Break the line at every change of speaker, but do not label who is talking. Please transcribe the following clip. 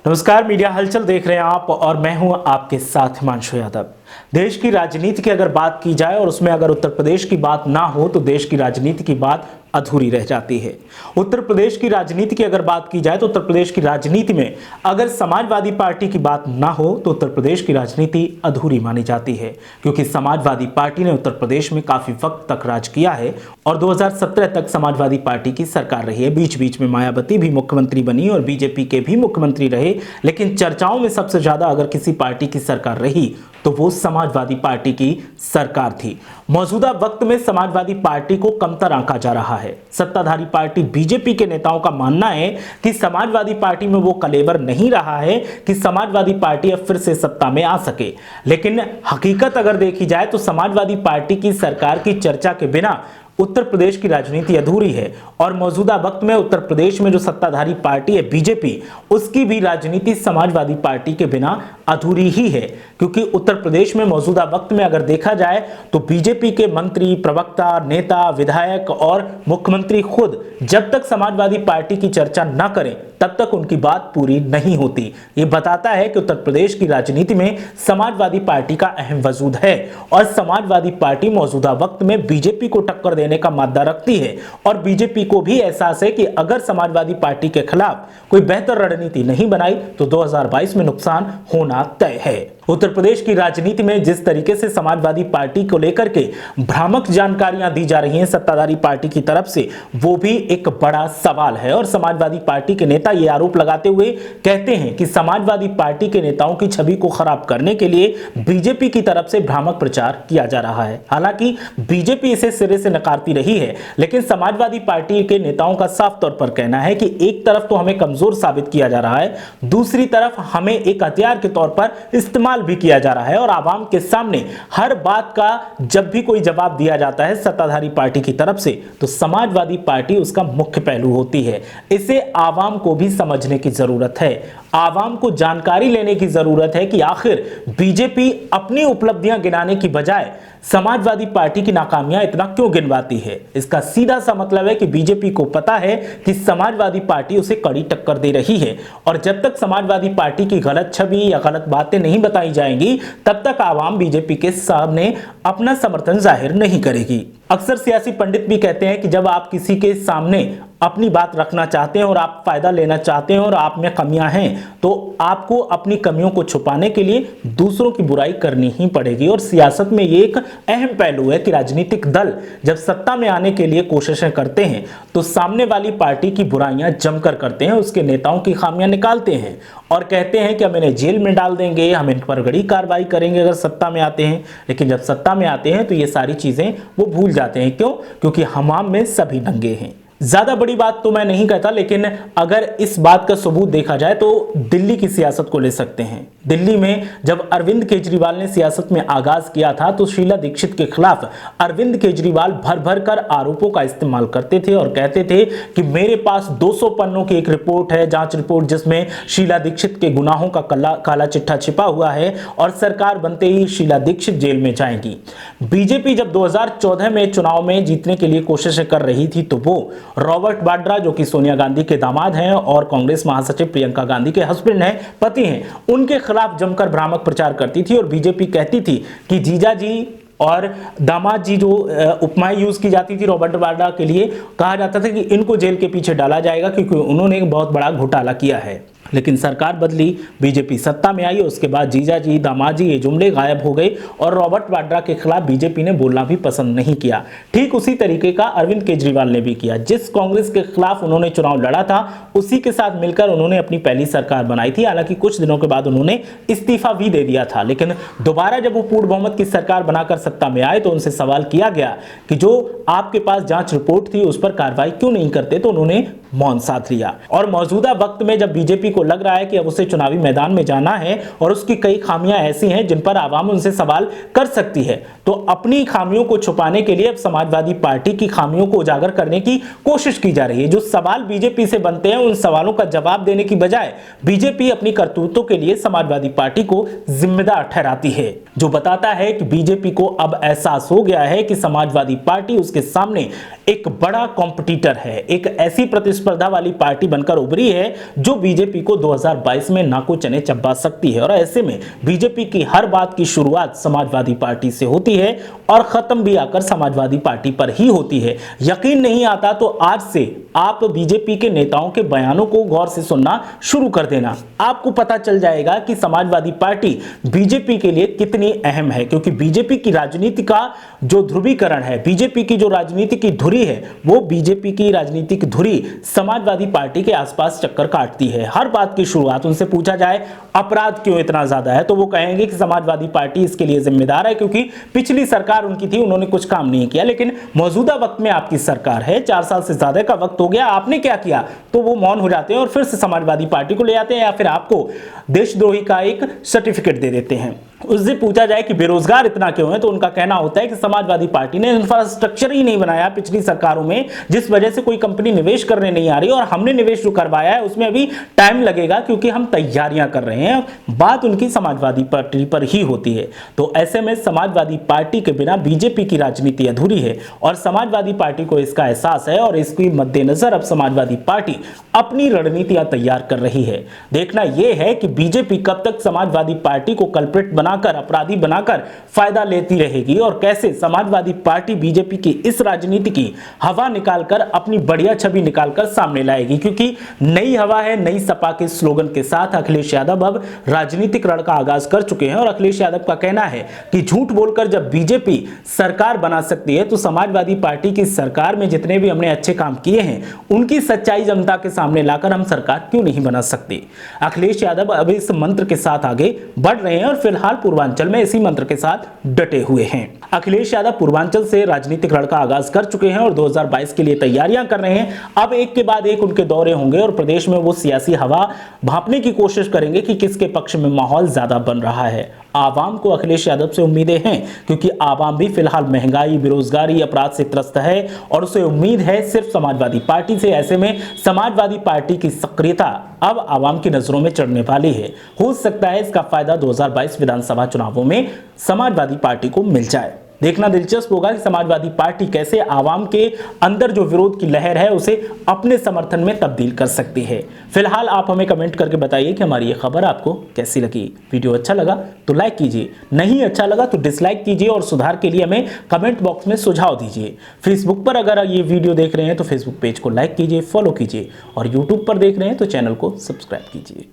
नमस्कार, मीडिया हलचल देख रहे हैं आप और मैं हूं आपके साथ हिमांशु यादव। देश की राजनीति की अगर बात की जाए और उसमें अगर उत्तर प्रदेश की बात ना हो तो देश की राजनीति की बात अधूरी रह जाती है। उत्तर प्रदेश की राजनीति की अगर बात की जाए तो उत्तर प्रदेश की राजनीति में अगर समाजवादी पार्टी की बात ना हो तो उत्तर प्रदेश की राजनीति अधूरी मानी जाती है, क्योंकि समाजवादी पार्टी ने उत्तर प्रदेश में काफी वक्त तक राज किया है और 2017 तक समाजवादी पार्टी की सरकार रही है। बीच बीच में मायावती भी मुख्यमंत्री बनी और बीजेपी के भी मुख्यमंत्री रहे, लेकिन चर्चाओं में सबसे ज्यादा अगर किसी पार्टी की सरकार रही तो वो समाजवादी पार्टी की सरकार थी। मौजूदा वक्त में समाजवादी पार्टी को कमतर आंका जा रहा है। सत्ताधारी पार्टी बीजेपी के नेताओं का मानना है कि समाजवादी पार्टी में वो कलेवर नहीं रहा है कि समाजवादी पार्टी अब फिर से सत्ता में आ सके, लेकिन हकीकत अगर देखी जाए तो समाजवादी पार्टी की सरकार की चर्चा के बिना उत्तर प्रदेश की राजनीति अधूरी है और मौजूदा वक्त में उत्तर प्रदेश में जो सत्ताधारी पार्टी है बीजेपी, उसकी भी राजनीति समाजवादी पार्टी के बिना अधूरी ही है, क्योंकि उत्तर प्रदेश में मौजूदा वक्त में अगर देखा जाए तो बीजेपी के मंत्री, प्रवक्ता, नेता, विधायक और मुख्यमंत्री खुद जब तक समाजवादी पार्टी की चर्चा न करें तब तक उनकी बात पूरी नहीं होती। ये बताता है कि उत्तर प्रदेश की राजनीति में समाजवादी पार्टी का अहम वजूद है और समाजवादी पार्टी मौजूदा वक्त में बीजेपी को टक्कर देने का मादा रखती है और बीजेपी को भी एहसास है कि अगर समाजवादी पार्टी के खिलाफ कोई बेहतर रणनीति नहीं बनाई तो 2022 में नुकसान होना तय है। उत्तर प्रदेश की राजनीति में जिस तरीके से समाजवादी पार्टी को लेकर के भ्रामक जानकारियां दी जा रही हैं सत्ताधारी पार्टी की तरफ से, वो भी एक बड़ा सवाल है और समाजवादी पार्टी के नेता ये आरोप लगाते हुए कहते हैं कि समाजवादी पार्टी के नेताओं की छवि को खराब करने के लिए बीजेपी की तरफ से भ्रामक प्रचार किया जा रहा है। हालांकि बीजेपी इसे सिरे से नकारती रही है, लेकिन समाजवादी पार्टी के नेताओं का साफ तौर पर कहना है कि एक तरफ तो हमें कमजोर साबित किया जा रहा है, दूसरी तरफ हमें एक हथियार के तौर पर इस्तेमाल भी किया जा रहा है और आवाम के सामने हर बात का जब भी कोई जवाब दिया जाता है सत्ताधारी पार्टी की तरफ से तो समाजवादी पार्टी उसका मुख्य पहलू होती है। इसे आवाम को भी समझने की जरूरत है, आवाम को जानकारी लेने की जरूरत है कि आखिर बीजेपी अपनी उपलब्धियां गिनाने की बजाय समाजवादी पार्टी की नाकामियां इतना क्यों गिनवाती है। इसका सीधा सा मतलब है कि बीजेपी को पता है कि समाजवादी पार्टी उसे कड़ी टक्कर दे रही है और जब तक समाजवादी पार्टी की गलत छवि या गलत बातें नहीं बताई जाएंगी तब तक आवाम बीजेपी के सामने अपना समर्थन जाहिर नहीं करेगी। अक्सर सियासी पंडित भी कहते हैं कि जब आप किसी के सामने अपनी बात रखना चाहते हैं और आप फायदा लेना चाहते हैं और आप में कमियां हैं तो आपको अपनी कमियों को छुपाने के लिए दूसरों की बुराई करनी ही पड़ेगी। और सियासत में ये एक अहम पहलू है कि राजनीतिक दल जब सत्ता में आने के लिए कोशिशें करते हैं तो सामने वाली पार्टी की बुराइयां जमकर करते हैं, उसके नेताओं की खामियां निकालते हैं और कहते हैं कि हम इन्हें जेल में डाल देंगे, हम इन पर कड़ी कार्रवाई करेंगे अगर सत्ता में आते हैं। लेकिन जब सत्ता में आते हैं तो ये सारी चीजें वो भूल जाते हैं। क्यों? क्योंकि हमाम में सभी नंगे हैं। ज्यादा बड़ी बात तो मैं नहीं कहता, लेकिन अगर इस बात का सबूत देखा जाए तो दिल्ली की सियासत को ले सकते हैं। दिल्ली में जब अरविंद केजरीवाल ने सियासत में आगाज किया था तो शीला दीक्षित के खिलाफ अरविंद केजरीवाल भर भर कर आरोपों का इस्तेमाल करते थे और कहते थे कि मेरे पास 200 पन्नों की एक रिपोर्ट है, जांच रिपोर्ट, जिसमें शीला दीक्षित के गुनाहों का काला चिट्ठा छिपा हुआ है और सरकार बनते ही शीला दीक्षित जेल में जाएंगी। बीजेपी जब 2014 में चुनाव में जीतने के लिए कोशिशें कर रही थी तो वो रॉबर्ट वाड्रा, जो कि सोनिया गांधी के दामाद हैं और कांग्रेस महासचिव प्रियंका गांधी के हस्बैंड हैं, पति हैं, उनके खिलाफ जमकर भ्रामक प्रचार करती थी और बीजेपी कहती थी कि जीजा जी और दामाद जी, जो उपमाएं यूज की जाती थी रॉबर्ट वाड्रा के लिए, कहा जाता था कि इनको जेल के पीछे डाला जाएगा क्योंकि उन्होंने एक बहुत बड़ा घोटाला किया है। लेकिन सरकार बदली, बीजेपी सत्ता में आई, उसके बाद जीजा जी, दामाद जी ये जुमले गायब हो गए और रॉबर्ट वाड्रा के खिलाफ बीजेपी ने बोलना भी पसंद नहीं किया। ठीक उसी तरीके का अरविंद केजरीवाल ने भी किया। जिस कांग्रेस के खिलाफ उन्होंने चुनाव लड़ा था उसी के साथ मिलकर उन्होंने अपनी पहली सरकार बनाई थी। हालांकि कुछ दिनों के बाद उन्होंने इस्तीफा भी दे दिया था, लेकिन दोबारा जब वो पूर्ण बहुमत की सरकार बनाकर सत्ता में आए तो उनसे सवाल किया गया कि जो आपके पास जांच रिपोर्ट थी उस पर कार्रवाई क्यों नहीं करते, तो उन्होंने मौन साध लिया। और मौजूदा वक्त में जब बीजेपी को लग रहा है कि अब उसे चुनावी मैदान में जाना है और उसकी कई खामियां ऐसी हैं जिन पर आवाम उनसे सवाल कर सकती है, तो अपनी खामियों को छुपाने के लिए अब समाजवादी पार्टी की खामियों को उजागर करने की कोशिश की जा रही है। जो सवाल बीजेपी से बनते हैं उन सवालों का जवाब देने की बजाय बीजेपी अपनी करतूतों के लिए समाजवादी पार्टी को जिम्मेदार ठहराती है, जो बताता है कि बीजेपी को अब एहसास हो गया है कि समाजवादी पार्टी उसके सामने एक बड़ा कॉम्पिटिटर है, एक ऐसी प्रतिस्पर्धा वाली पार्टी बनकर उभरी है जो बीजेपी को 2022 में नाको चने चबा सकती है। और ऐसे में बीजेपी की हर बात की शुरुआत समाजवादी पार्टी से होती है और खत्म भी आकर समाजवादी पार्टी पर ही होती है। यकीन नहीं आता तो आज से आप बीजेपी के नेताओं के बयानों को गौर से सुनना शुरू कर देना, आपको पता चल जाएगा कि समाजवादी पार्टी बीजेपी के लिए कितनी अहम है। क्योंकि बीजेपी की राजनीति का जो ध्रुवीकरण है, बीजेपी की जो राजनीति की धुरी है, वो बीजेपी की राजनीतिक धुरी समाजवादी पार्टी के आसपास चक्कर काटती है। हर बात की शुरुआत उनसे पूछा जाए अपराध क्यों इतना ज्यादा है तो वो कहेंगे कि समाजवादी पार्टी इसके लिए जिम्मेदार है क्योंकि पिछली सरकार उनकी थी, उन्होंने कुछ काम नहीं किया। लेकिन मौजूदा वक्त में आपकी सरकार है, 4 साल से ज्यादा का वक्त हो गया, आपने क्या किया? तो वो मौन हो जाते हैं और फिर से समाजवादी पार्टी को ले आते हैं या फिर आपको देशद्रोही का एक सर्टिफिकेट दे देते हैं। उससे पूछा जाए कि बेरोजगार इतना क्यों है तो उनका कहना होता है कि समाजवादी पार्टी ने इंफ्रास्ट्रक्चर ही नहीं बनाया पिछली सरकारों में, जिस वजह से कोई कंपनी निवेश करने नहीं आ रही और हमने निवेश जो करवाया है उसमें अभी टाइम लगेगा क्योंकि हम तैयारियां कर रहे हैं। बात उनकी समाजवादी पार्टी पर ही होती है। तो ऐसे में समाजवादी पार्टी के बिना बीजेपी की राजनीति अधूरी है और समाजवादी पार्टी को इसका एहसास है और इसके मद्देनजर अब समाजवादी पार्टी अपनी रणनीतियां तैयार कर रही है। देखना यह है कि बीजेपी कब तक समाजवादी पार्टी को कल्प्रिट बनाकर, अपराधी बनाकर फायदा लेती रहेगी और कैसे समाजवादी पार्टी बीजेपी की इस राजनीति की हवा निकालकर अपनी बढ़िया छवि निकालकर सामने लाएगी। क्योंकि नई हवा है, नई सपा के स्लोगन के साथ अखिलेश यादव अब राजनीतिक रण का आगाज कर चुके हैं और अखिलेश यादव का कहना है कि झूठ बोलकर जब बीजेपी सरकार बना सकती है तो समाजवादी पार्टी की सरकार में जितने भी हमने अच्छे काम किए हैं उनकी सच्चाई जनता के सामने लाकर हम सरकार क्यों नहीं बना सकते। अखिलेश यादव अब इस मंत्र के साथ आगे बढ़ रहे हैं और फिलहाल पूर्वांचल में इसी मंत्र के साथ डटे हुए हैं। अखिलेश यादव पूर्वांचल से राजनीतिक रण का आगाज कर चुके हैं और 2022 के लिए तैयारियां कर रहे हैं। अब एक के बाद एक उनके दौरे होंगे और प्रदेश में वो सियासी हवा भांपने की कोशिश करेंगे कि किसके पक्ष में माहौल ज्यादा बन रहा है। आवाम को अखिलेश यादव से उम्मीदें हैं क्योंकि आवाम भी फिलहाल महंगाई, बेरोजगारी, अपराध से त्रस्त है और उसे उम्मीद है सिर्फ समाजवादी पार्टी से। ऐसे में समाजवादी पार्टी की सक्रियता अब आवाम की नजरों में चढ़ने वाली है। हो सकता है इसका फायदा 2022 विधानसभा चुनावों में समाजवादी पार्टी को मिल जाए। देखना दिलचस्प होगा कि समाजवादी पार्टी कैसे आवाम के अंदर जो विरोध की लहर है उसे अपने समर्थन में तब्दील कर सकती है। फिलहाल आप हमें कमेंट करके बताइए कि हमारी ये खबर आपको कैसी लगी। वीडियो अच्छा लगा तो लाइक कीजिए, नहीं अच्छा लगा तो डिसलाइक कीजिए और सुधार के लिए हमें कमेंट बॉक्स में सुझाव दीजिए। फेसबुक पर अगर ये वीडियो देख रहे हैं तो फेसबुक पेज को लाइक कीजिए, फॉलो कीजिए और यूट्यूब पर देख रहे हैं तो चैनल को सब्सक्राइब कीजिए।